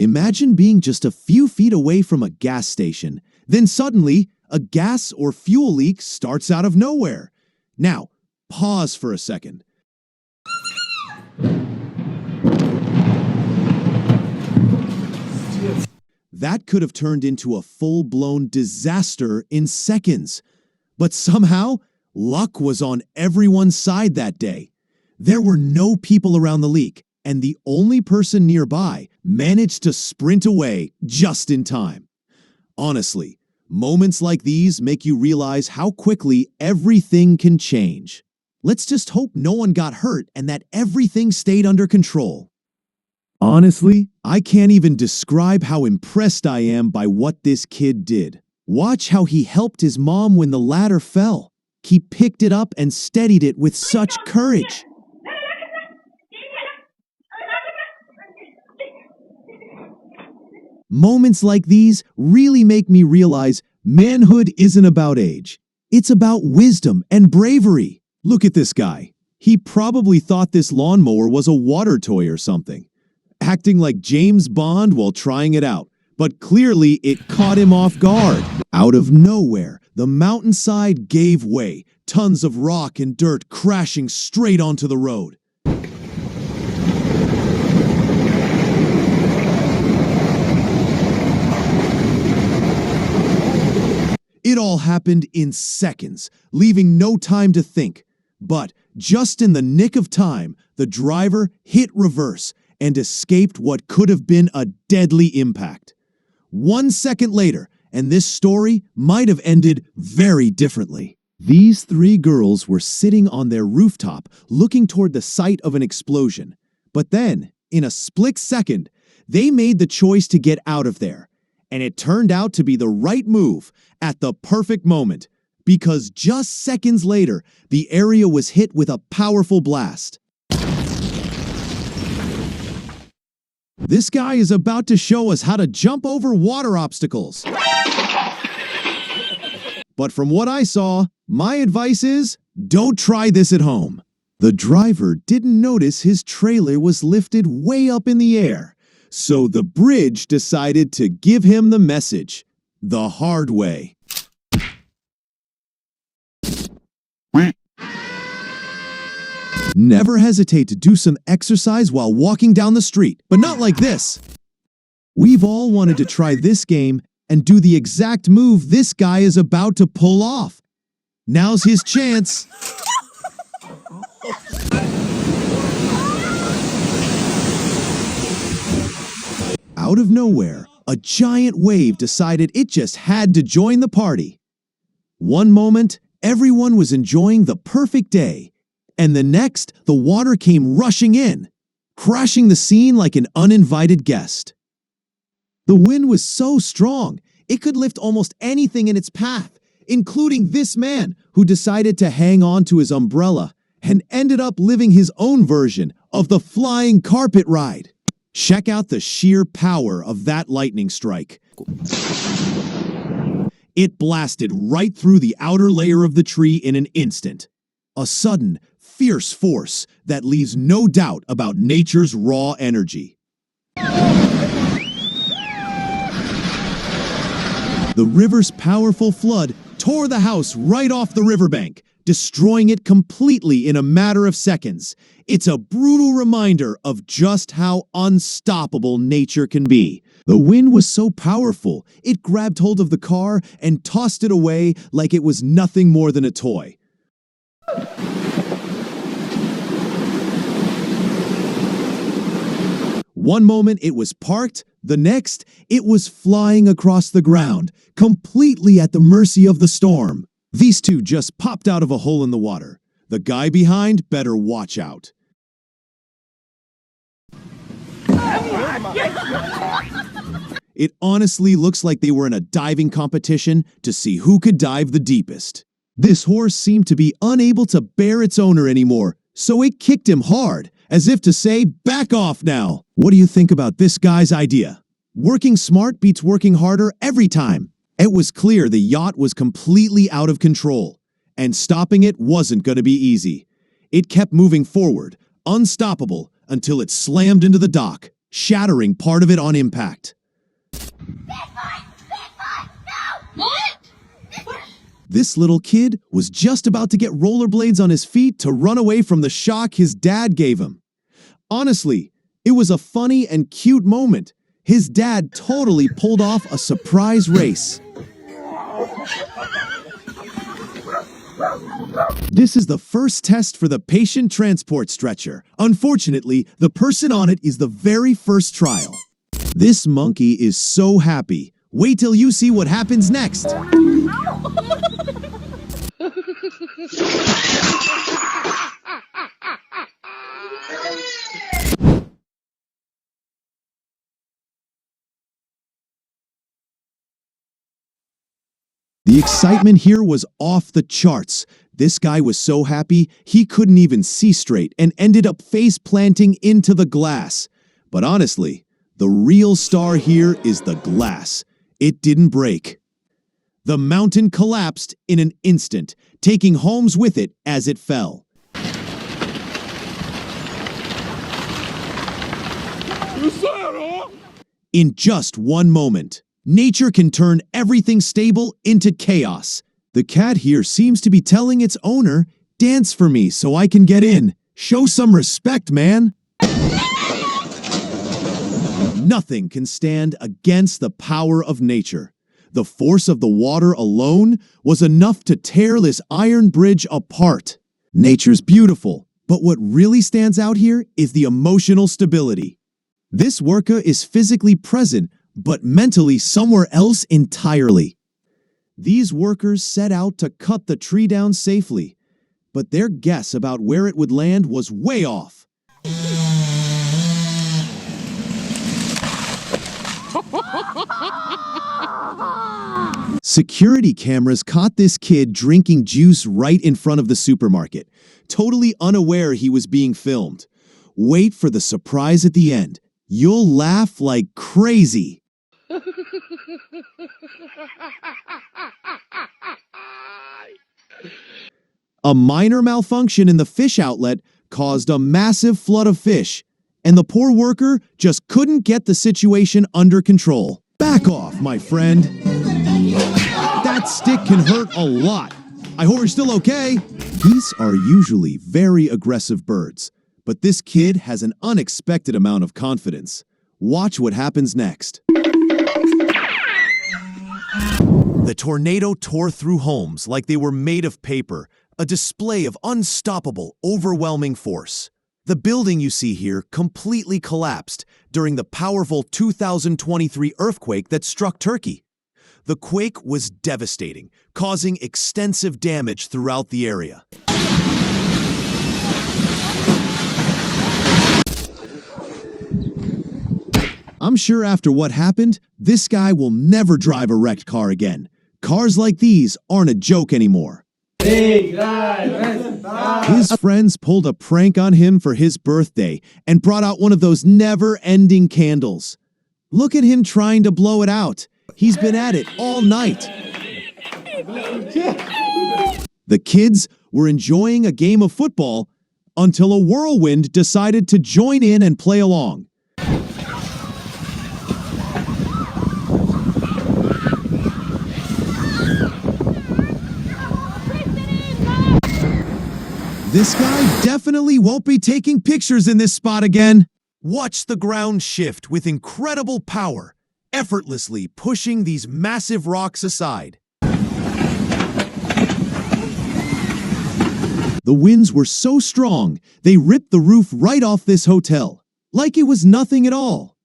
Imagine being just a few feet away from a gas station, then suddenly a gas or fuel leak starts out of nowhere. Now, pause for a second. That could have turned into a full-blown disaster in seconds. But somehow, luck was on everyone's side that day. There were no people around the leak, and the only person nearby managed to sprint away just in time. Honestly, moments like these make you realize how quickly everything can change. Let's just hope no one got hurt and that everything stayed under control. Honestly, I can't even describe how impressed I am by what this kid did. Watch how he helped his mom when the ladder fell. He picked it up and steadied it with such courage. Moments like these really make me realize manhood isn't about age. It's about wisdom and bravery. Look at this guy. He probably thought this lawnmower was a water toy or something, acting like James Bond while trying it out. But clearly it caught him off guard. Out of nowhere, the mountainside gave way, tons of rock and dirt crashing straight onto the road. It all happened in seconds, leaving no time to think. But just in the nick of time, the driver hit reverse and escaped what could have been a deadly impact. 1 second later, and this story might have ended very differently. These three girls were sitting on their rooftop looking toward the site of an explosion. But then, in a split second, they made the choice to get out of there. And it turned out to be the right move at the perfect moment, because just seconds later, the area was hit with a powerful blast. This guy is about to show us how to jump over water obstacles. But from what I saw, my advice is, don't try this at home. The driver didn't notice his trailer was lifted way up in the air, so the bridge decided to give him the message, the hard way. Never hesitate to do some exercise while walking down the street, but not like this. We've all wanted to try this game and do the exact move this guy is about to pull off. Now's his chance. Out of nowhere, a giant wave decided it just had to join the party. One moment, everyone was enjoying the perfect day, and the next, the water came rushing in, crashing the scene like an uninvited guest. The wind was so strong, it could lift almost anything in its path, including this man who decided to hang on to his umbrella and ended up living his own version of the flying carpet ride. Check out the sheer power of that lightning strike. It blasted right through the outer layer of the tree in an instant. A sudden, fierce force that leaves no doubt about nature's raw energy. The river's powerful flood tore the house right off the riverbank, destroying it completely in a matter of seconds. It's a brutal reminder of just how unstoppable nature can be. The wind was so powerful, it grabbed hold of the car and tossed it away like it was nothing more than a toy. One moment it was parked, the next it was flying across the ground, completely at the mercy of the storm. These two just popped out of a hole in the water. The guy behind better watch out. It honestly looks like they were in a diving competition to see who could dive the deepest. This horse seemed to be unable to bear its owner anymore, so it kicked him hard, as if to say, back off now. What do you think about this guy's idea? Working smart beats working harder every time. It was clear the yacht was completely out of control, and stopping it wasn't going to be easy. It kept moving forward, unstoppable, until it slammed into the dock. shattering part of it on impact. This little kid was just about to get rollerblades on his feet to run away from the shock his dad gave him. Honestly, it was a funny and cute moment. His dad totally pulled off a surprise race. This is the first test for the patient transport stretcher. Unfortunately, the person on it is the very first trial. This monkey is so happy. Wait till you see what happens next. The excitement here was off the charts. This guy was so happy, he couldn't even see straight and ended up face planting into the glass. But honestly, the real star here is the glass. It didn't break. The mountain collapsed in an instant, taking Holmes with it as it fell. In just one moment, nature can turn everything stable into chaos. The cat here seems to be telling its owner, "Dance for me so I can get in. Show some respect, man." Nothing can stand against the power of nature. The force of the water alone was enough to tear this iron bridge apart. Nature's beautiful, but what really stands out here is the emotional stability. This worker is physically present, but mentally somewhere else entirely. These workers set out to cut the tree down safely, but their guess about where it would land was way off. Security cameras caught this kid drinking juice right in front of the supermarket, totally unaware he was being filmed. Wait for the surprise at the end. You'll laugh like crazy. A minor malfunction in the fish outlet caused a massive flood of fish, and the poor worker just couldn't get the situation under control. Back off, my friend. That stick can hurt a lot. I hope you're still okay. Geese are usually very aggressive birds, but this kid has an unexpected amount of confidence. Watch what happens next. The tornado tore through homes like they were made of paper, a display of unstoppable, overwhelming force. The building you see here completely collapsed during the powerful 2023 earthquake that struck Turkey. The quake was devastating, causing extensive damage throughout the area. I'm sure after what happened, this guy will never drive a wrecked car again. Cars like these aren't a joke anymore. His friends pulled a prank on him for his birthday and brought out one of those never-ending candles. Look at him trying to blow it out. He's been at it all night. The kids were enjoying a game of football until a whirlwind decided to join in and play along. This guy definitely won't be taking pictures in this spot again. Watch the ground shift with incredible power, effortlessly pushing these massive rocks aside. The winds were so strong, they ripped the roof right off this hotel, like it was nothing at all.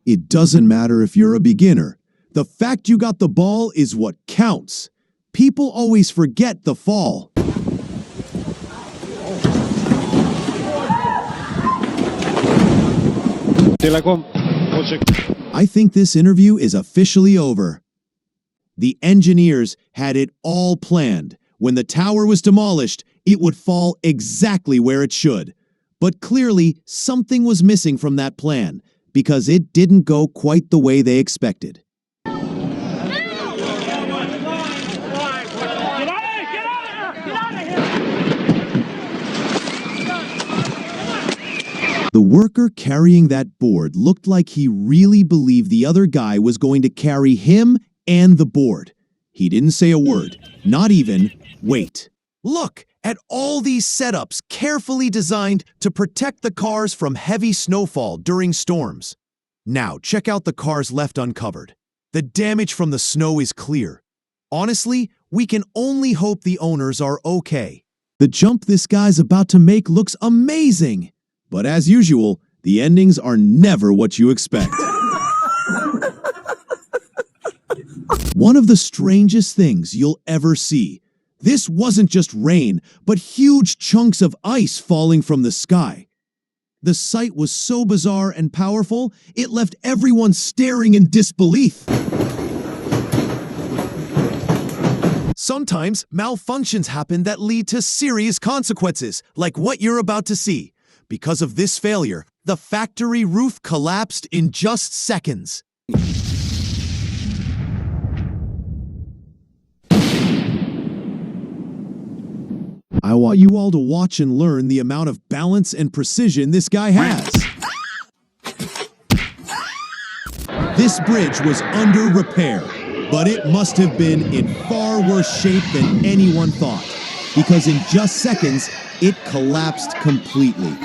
It doesn't matter if you're a beginner. The fact you got the ball is what counts. People always forget the fall. I think this interview is officially over. The engineers had it all planned. When the tower was demolished, it would fall exactly where it should. But clearly, something was missing from that plan, because it didn't go quite the way they expected. The worker carrying that board looked like he really believed the other guy was going to carry him and the board. He didn't say a word, not even, "Wait." Look at all these setups carefully designed to protect the cars from heavy snowfall during storms. Now, check out the cars left uncovered. The damage from the snow is clear. Honestly, we can only hope the owners are okay. The jump this guy's about to make looks amazing. But as usual, the endings are never what you expect. One of the strangest things you'll ever see. This wasn't just rain, but huge chunks of ice falling from the sky. The sight was so bizarre and powerful, it left everyone staring in disbelief. Sometimes malfunctions happen that lead to serious consequences, like what you're about to see. Because of this failure, the factory roof collapsed in just seconds. I want you all to watch and learn the amount of balance and precision this guy has. This bridge was under repair, but it must have been in far worse shape than anyone thought, because in just seconds, it collapsed completely.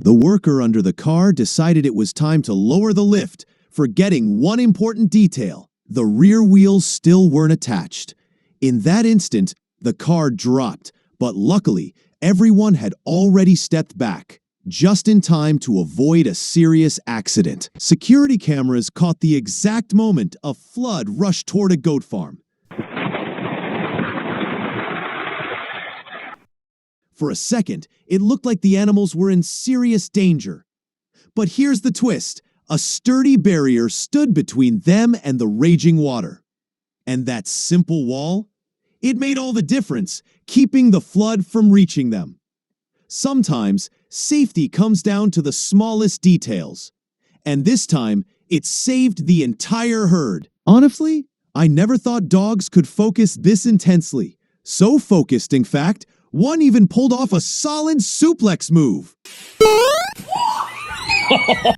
The worker under the car decided it was time to lower the lift, forgetting one important detail: the rear wheels still weren't attached. In that instant, the car dropped, but luckily, everyone had already stepped back, just in time to avoid a serious accident. Security cameras caught the exact moment a flood rushed toward a goat farm. For a second, it looked like the animals were in serious danger. But here's the twist. A sturdy barrier stood between them and the raging water. And that simple wall? It made all the difference, keeping the flood from reaching them. Sometimes, safety comes down to the smallest details. And this time, it saved the entire herd. Honestly, I never thought dogs could focus this intensely. So focused, in fact, one even pulled off a solid suplex move.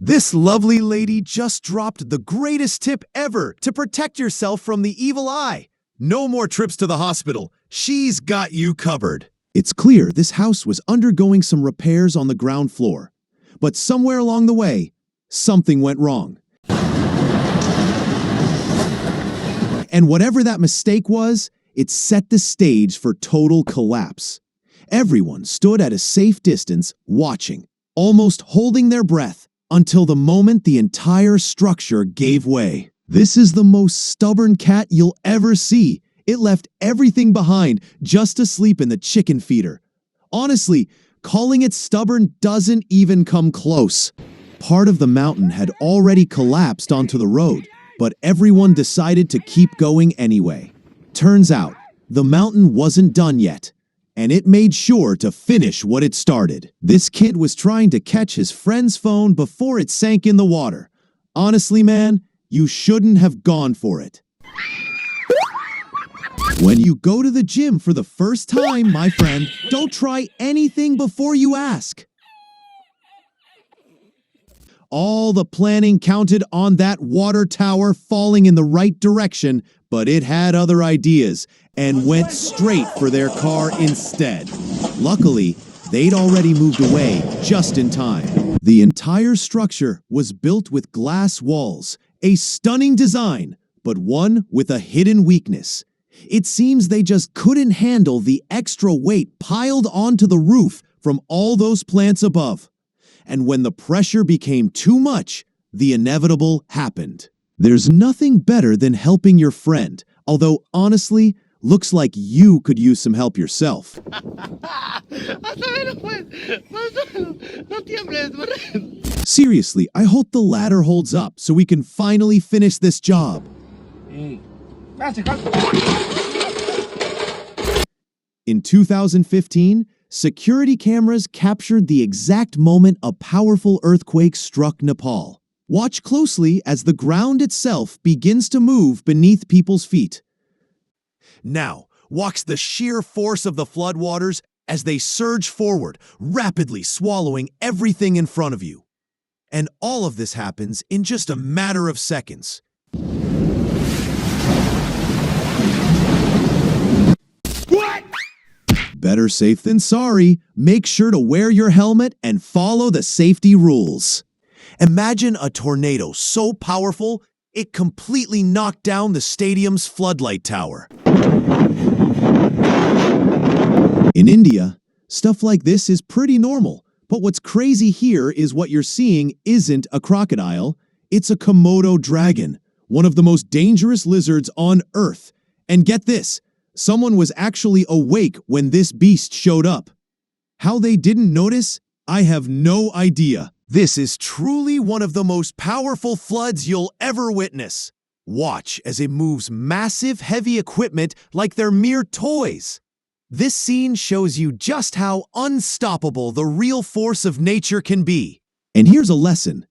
This lovely lady just dropped the greatest tip ever to protect yourself from the evil eye. No more trips to the hospital. She's got you covered. It's clear this house was undergoing some repairs on the ground floor. But somewhere along the way, something went wrong. And whatever that mistake was, it set the stage for total collapse. Everyone stood at a safe distance, watching, almost holding their breath, until the moment the entire structure gave way. This is the most stubborn cat you'll ever see. It left everything behind just to sleep in the chicken feeder. Honestly, calling it stubborn doesn't even come close. Part of the mountain had already collapsed onto the road, but everyone decided to keep going anyway. Turns out, the mountain wasn't done yet, and it made sure to finish what it started. This kid was trying to catch his friend's phone before it sank in the water. Honestly, man, you shouldn't have gone for it. When you go to the gym for the first time, my friend, don't try anything before you ask. All the planning counted on that water tower falling in the right direction, but it had other ideas and went straight for their car instead. Luckily, they'd already moved away just in time. The entire structure was built with glass walls, a stunning design, but one with a hidden weakness. It seems they just couldn't handle the extra weight piled onto the roof from all those plants above. And when the pressure became too much, the inevitable happened. There's nothing better than helping your friend, although honestly, looks like you could use some help yourself. Seriously, I hope the ladder holds up so we can finally finish this job. In 2015, security cameras captured the exact moment a powerful earthquake struck Nepal. Watch closely as the ground itself begins to move beneath people's feet. Now, watch the sheer force of the floodwaters as they surge forward, rapidly swallowing everything in front of you. And all of this happens in just a matter of seconds. What? Better safe than sorry. Make sure to wear your helmet and follow the safety rules. Imagine a tornado so powerful, it completely knocked down the stadium's floodlight tower. In India, stuff like this is pretty normal. But what's crazy here is what you're seeing isn't a crocodile, it's a Komodo dragon, one of the most dangerous lizards on Earth. And get this, someone was actually awake when this beast showed up. How they didn't notice? I have no idea. This is truly one of the most powerful floods you'll ever witness. Watch as it moves massive, heavy equipment like they're mere toys. This scene shows you just how unstoppable the real force of nature can be. And here's a lesson.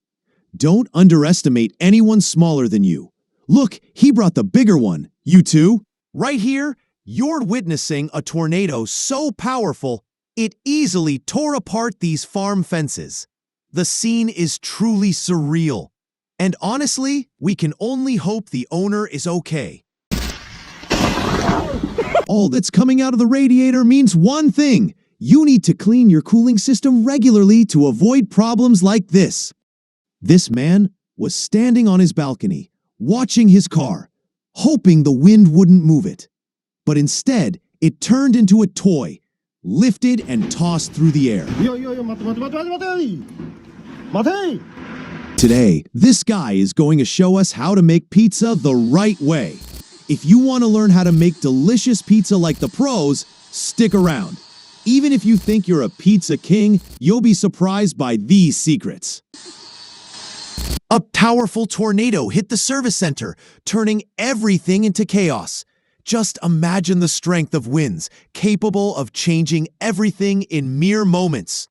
Don't underestimate anyone smaller than you. Look, he brought the bigger one. You too? Right here, you're witnessing a tornado so powerful, it easily tore apart these farm fences. The scene is truly surreal. And honestly, we can only hope the owner is okay. All that's coming out of the radiator means one thing. You need to clean your cooling system regularly to avoid problems like this. This man was standing on his balcony, watching his car, hoping the wind wouldn't move it. But instead, it turned into a toy, lifted and tossed through the air. Today, this guy is going to show us how to make pizza the right way. If you want to learn how to make delicious pizza like the pros, stick around. Even if you think you're a pizza king, you'll be surprised by these secrets. A powerful tornado hit the service center, turning everything into chaos. Just imagine the strength of winds, capable of changing everything in mere moments.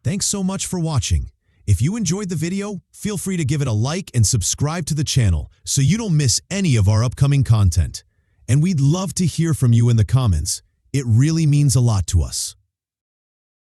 Thanks so much for watching. If you enjoyed the video, feel free to give it a like and subscribe to the channel so you don't miss any of our upcoming content. And we'd love to hear from you in the comments. It really means a lot to us.